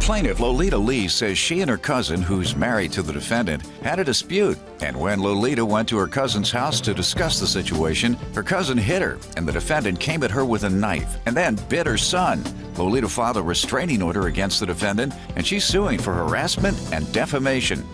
Plaintiff Lolita Lee says she and her cousin, who's married to the defendant, had a dispute. And when Lolita went to her cousin's house to discuss the situation, her cousin hit her, and the defendant came at her with a knife and then bit her son. Lolita filed a restraining order against the defendant, and she's suing for harassment and defamation.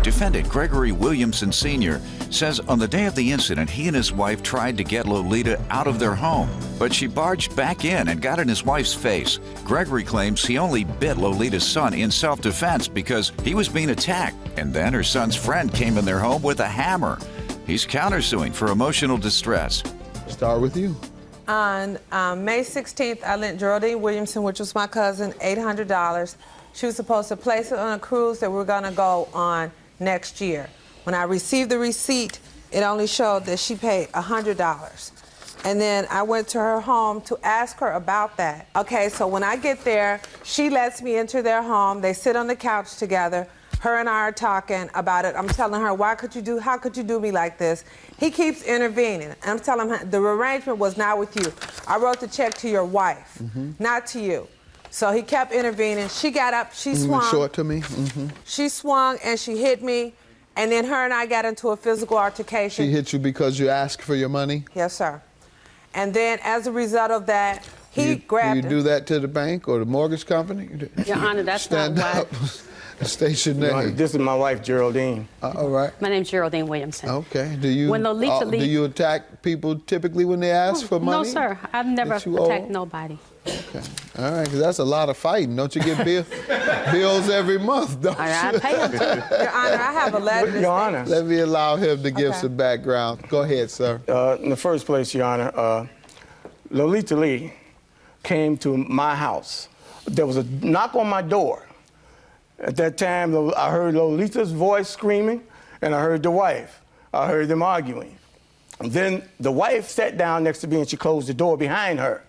Defendant Gregory Williamson Sr. says on the day of the incident, he and his wife tried to get Lolita out of their home, but she barged back in and got in his wife's face. Gregory claims he only bit Lolita's son in self-defense because he was being attacked, and then her son's friend came in their home with a hammer. He's countersuing for emotional distress. Start with you. On May 16th, I lent Geraldine Williamson, which was my cousin, $800. She was supposed to place it on a cruise that we were going to go on next year. When I received the receipt, it only showed that she paid $100. And then I went to her home to ask her about that. Okay, so when I get there, she lets me into their home. They sit on the couch together. Her and I are talking about it. I'm telling her, how could you do me like this? He keeps intervening. I'm telling him, the arrangement was not with you. I wrote the check to your wife, not to you. So he kept intervening. She got up, she swung. Show it to me. She swung and she hit me, and then her and I got into a physical altercation. She hit you because you asked for your money? Yes, sir. And then as a result of that, he grabbed Do you do that to the bank or the mortgage company? Your Honor, that's Stand not up. State your name. This is my wife, Geraldine. All right. My name's Geraldine Williamson. Okay. Do you When Lolita do you attack people typically when they ask for money? No, sir. I've never attacked nobody. Okay. All right, because that's a lot of fighting. Don't you get bills every month, don't you? I pay them too. Your Honor, I have a letter. Your Honor. Let me allow him to give some background. Go ahead, sir. In the first place, Your Honor, Lolita Lee came to my house. There was a knock on my door. At that time, I heard Lolita's voice screaming, and I heard the wife. I heard them arguing. And then the wife sat down next to me, and she closed the door behind her.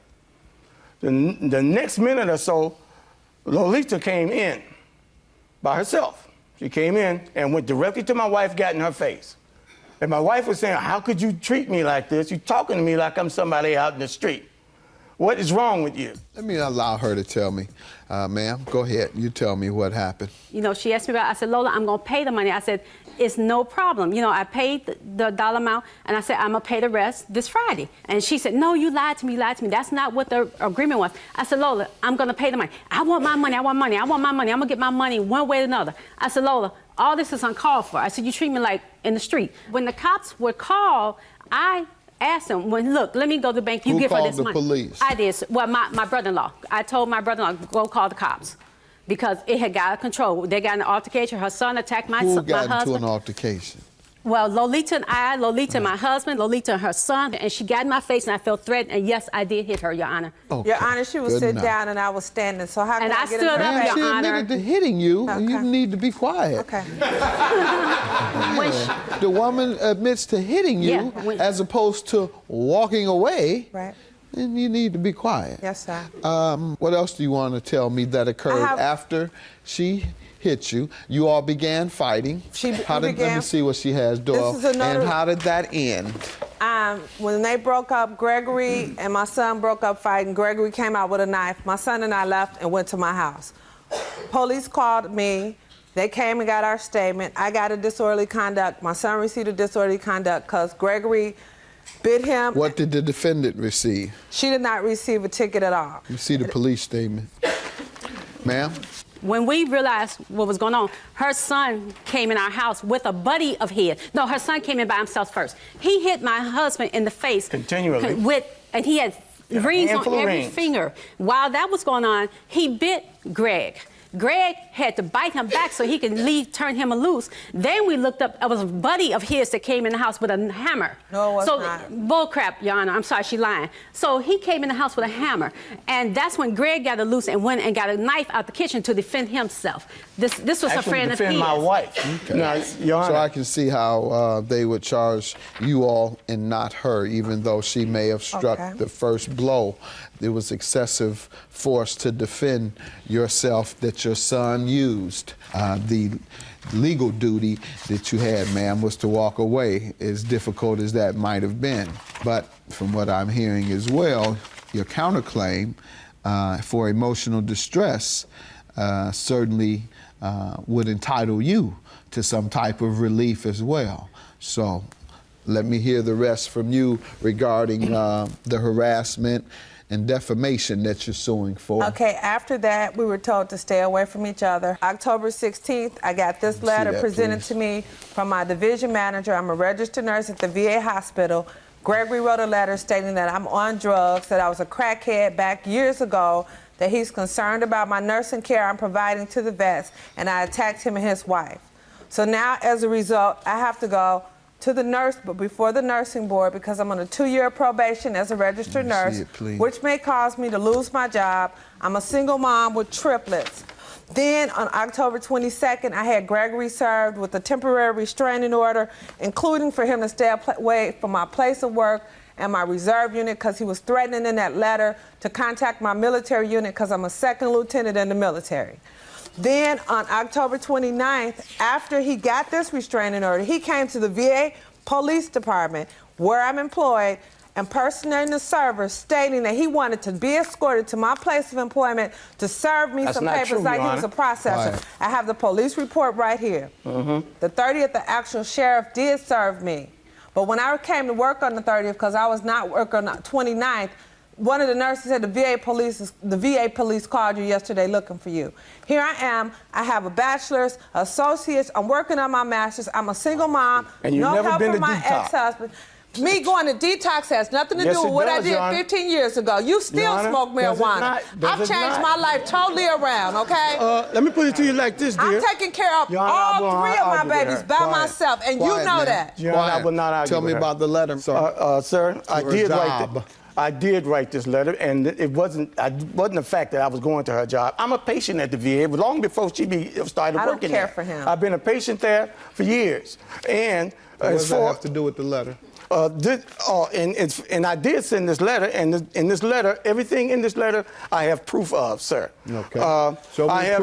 The next minute or so, Lolita came in by herself. She came in and went directly to my wife, got in her face. And my wife was saying, how could you treat me like this? You're talking to me like I'm somebody out in the street. What is wrong with you? Let me allow her to tell me. Ma'am, go ahead. You tell me what happened. You know, she asked me about, I said, Lola, I'm going to pay the money. I said, it's no problem. You know, I paid the dollar amount, and I said, I'm going to pay the rest this Friday. And she said, no, you lied to me, That's not what the agreement was. I said, Lola, I'm going to pay the money. I want my money. I want my money. I'm going to get my money one way or another. I said, Lola, all this is uncalled for. I said, you treat me like in the street. When the cops were called, I asked him, look, let me go to the bank. You give her this money. Who called the police? I did. Well, my brother-in-law. I told my brother-in-law, go call the cops. Because it had got out of control. They got in an altercation. Her son attacked my husband. Who got into an altercation? Well, Lolita and my husband, Lolita and her son, and she got in my face and I felt threatened, and yes, I did hit her, Your Honor. Okay. Your Honor, she was sitting down and I was standing, so how can I get in her face? And I stood up, Your Honor. She admitted to hitting you, and you need to be quiet. Okay. The woman admits to hitting you as opposed to walking away. Right. Then you need to be quiet. Yes, sir. What else do you want to tell me that occurred after she hit you? You all began fighting. Let me see what she has, Doyle. And how did that end? When they broke up, Gregory and my son broke up fighting. Gregory came out with a knife. My son and I left and went to my house. Police called me. They came and got our statement. I got a disorderly conduct. My son received a disorderly conduct because Gregory bit him. What did the defendant receive? She did not receive a ticket at all. You see the police statement. Ma'am? When we realized what was going on, her son came in our house with a buddy of his. No, her son came in by himself first. He hit my husband in the face. Continually. And he had rings on every finger. While that was going on, he bit Greg. Greg had to bite him back so he could turn him loose. Then we looked up, it was a buddy of his that came in the house with a hammer. No, it was not. Bull crap, Your Honor. I'm sorry, she's lying. So he came in the house with a hammer. And that's when Greg got loose and went and got a knife out the kitchen to defend himself. This was a friend of his. Defend my wife. Okay. Now, Your Honor. So I can see how they would charge you all and not her, even though she may have struck the first blow. There was excessive force to defend yourself that your son used. The legal duty that you had, ma'am, was to walk away, as difficult as that might have been. But from what I'm hearing as well, your counterclaim for emotional distress certainly would entitle you to some type of relief as well. So let me hear the rest from you regarding the harassment and defamation that you're suing for. Okay, after that, we were told to stay away from each other. October 16th, I got this letter presented to me from my division manager. I'm a registered nurse at the VA hospital. Gregory wrote a letter stating that I'm on drugs, that I was a crackhead back years ago, that he's concerned about my nursing care I'm providing to the vets, and I attacked him and his wife. So now, as a result, I have to go to the nurse, but before the nursing board, because I'm on a 2-year probation as a registered nurse, which may cause me to lose my job. I'm a single mom with triplets. Then on October 22nd, I had Gregory served with a temporary restraining order, including for him to stay away from my place of work and my reserve unit, because he was threatening in that letter to contact my military unit, because I'm a second lieutenant in the military. Then on October 29th, after he got this restraining order, he came to the VA Police Department, where I'm employed, impersonating the server, stating that he wanted to be escorted to my place of employment to serve me some papers like he was a processor. Right. I have the police report right here. The 30th, the actual sheriff did serve me. But when I came to work on the 30th, because I was not working on the 29th, one of the nurses said the VA police called you yesterday looking for you. Here I am. I have a bachelor's, associate's. I'm working on my master's. I'm a single mom. And you've never been to my detox. Ex-husband. Me going to detox has nothing to do with what I did 15 years ago. You still smoke marijuana. I've changed my life totally around, okay? Let me put it to you like this, dear. I'm taking care of all 3 of my babies by myself, and you know that. Your Honor, I will not argue Tell me about the letter, sir. Sir, I did write this letter, and it wasn't the fact that I was going to her job. I'm a patient at the VA, long before she started working there. I don't care for him. I've been a patient there for years. And what does that have to do with the letter? And I did send this letter, and in this letter, everything in this letter, I have proof of, sir. Okay.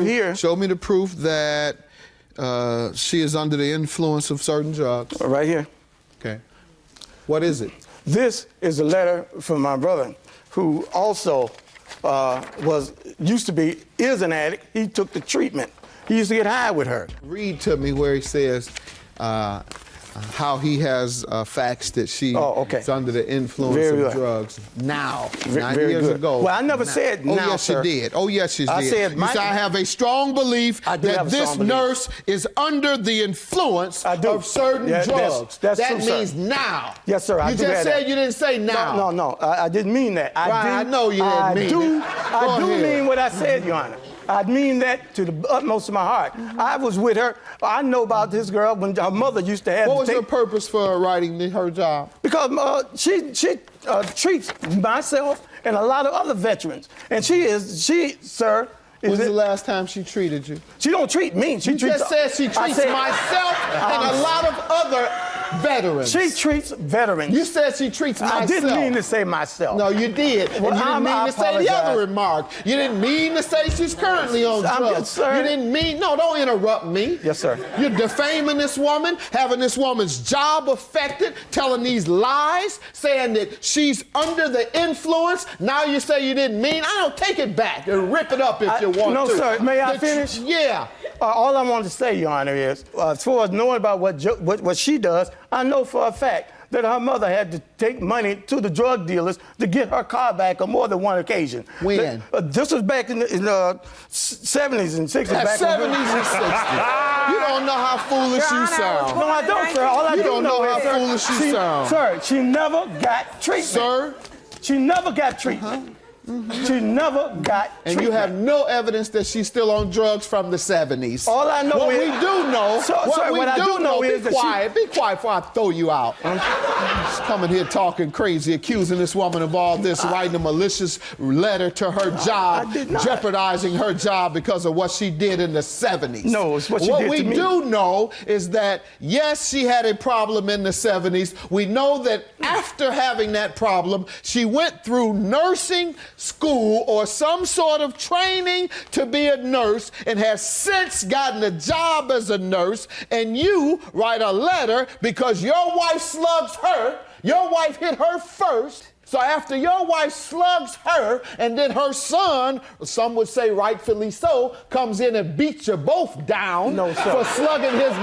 Here. Show me the proof that she is under the influence of certain drugs. Right here. Okay. What is it? This is a letter from my brother, who also is an addict. He took the treatment. He used to get high with her. Read to me where he says how he has facts that she is under the influence of drugs now. 9 years ago. Well, I never said now, Oh, yes, sir. you did. Oh, yes, you did. I said you said, I have a strong belief that this nurse is under the influence of certain drugs. That's that true, means sir. Now. Yes, sir. You just said you didn't say now. No, I didn't mean that. I know you didn't mean it. I do mean what I said, Your Honor. I mean that to the utmost of my heart. I was with her. I know about this girl when her mother used to have. What was your purpose for writing her job? Because she treats myself and a lot of other veterans, and sir. When's the last time she treated you? She don't treat me. She just said she treats myself and a lot of other veterans. She treats veterans. You said she treats myself. I didn't mean to say myself. No, you did. Well, and you didn't mean to say the other remark. You didn't mean to say she's currently on drugs. Sir. You didn't mean, no, don't interrupt me. Yes, sir. You're defaming this woman, having this woman's job affected, telling these lies, saying that she's under the influence. Now you say you didn't mean. I don't take it back and rip it up if you want to. No, sir. May I finish? Yeah. All I want to say, Your Honor, is as far as knowing about what she does, I know for a fact that her mother had to take money to the drug dealers to get her car back on more than one occasion. When? This was back in the 70s and 60s. Back 70s and 60s. You don't know how foolish you sound. No, I don't, sir. All I you do don't know how foolish you sound. Sir, she never got treatment. Sir? She never got treatment. She never got treatment. And you have no evidence that she's still on drugs from the 70s. All I know what we do know, be quiet before I throw you out. She's coming here talking crazy, accusing this woman of all this, writing a malicious letter to her job, jeopardizing her job because of what she did in the 70s. No, it's what she did to me. What we do know is that, yes, she had a problem in the 70s. We know that after having that problem, she went through nursing school or some sort of training to be a nurse and has since gotten a job as a nurse, and you write a letter because your wife slugs her, your wife hit her first, So after your wife slugs her, and then her son, some would say rightfully so, comes in and beats you both down for slugging his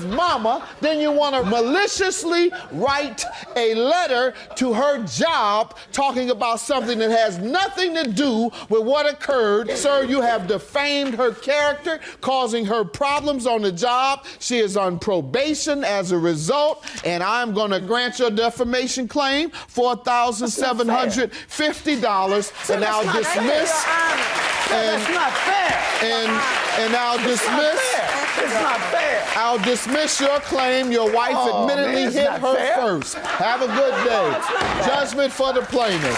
mama, then you want to maliciously write a letter to her job talking about something that has nothing to do with what occurred. Sir, you have defamed her character, causing her problems on the job. She is on probation as a result, and I'm going to grant your defamation claim $4,750, and I'll dismiss. That's not fair. And I'll dismiss. It's not fair. I'll dismiss your claim. Your wife admittedly hit her first. Have a good day. Judgment for the plaintiff.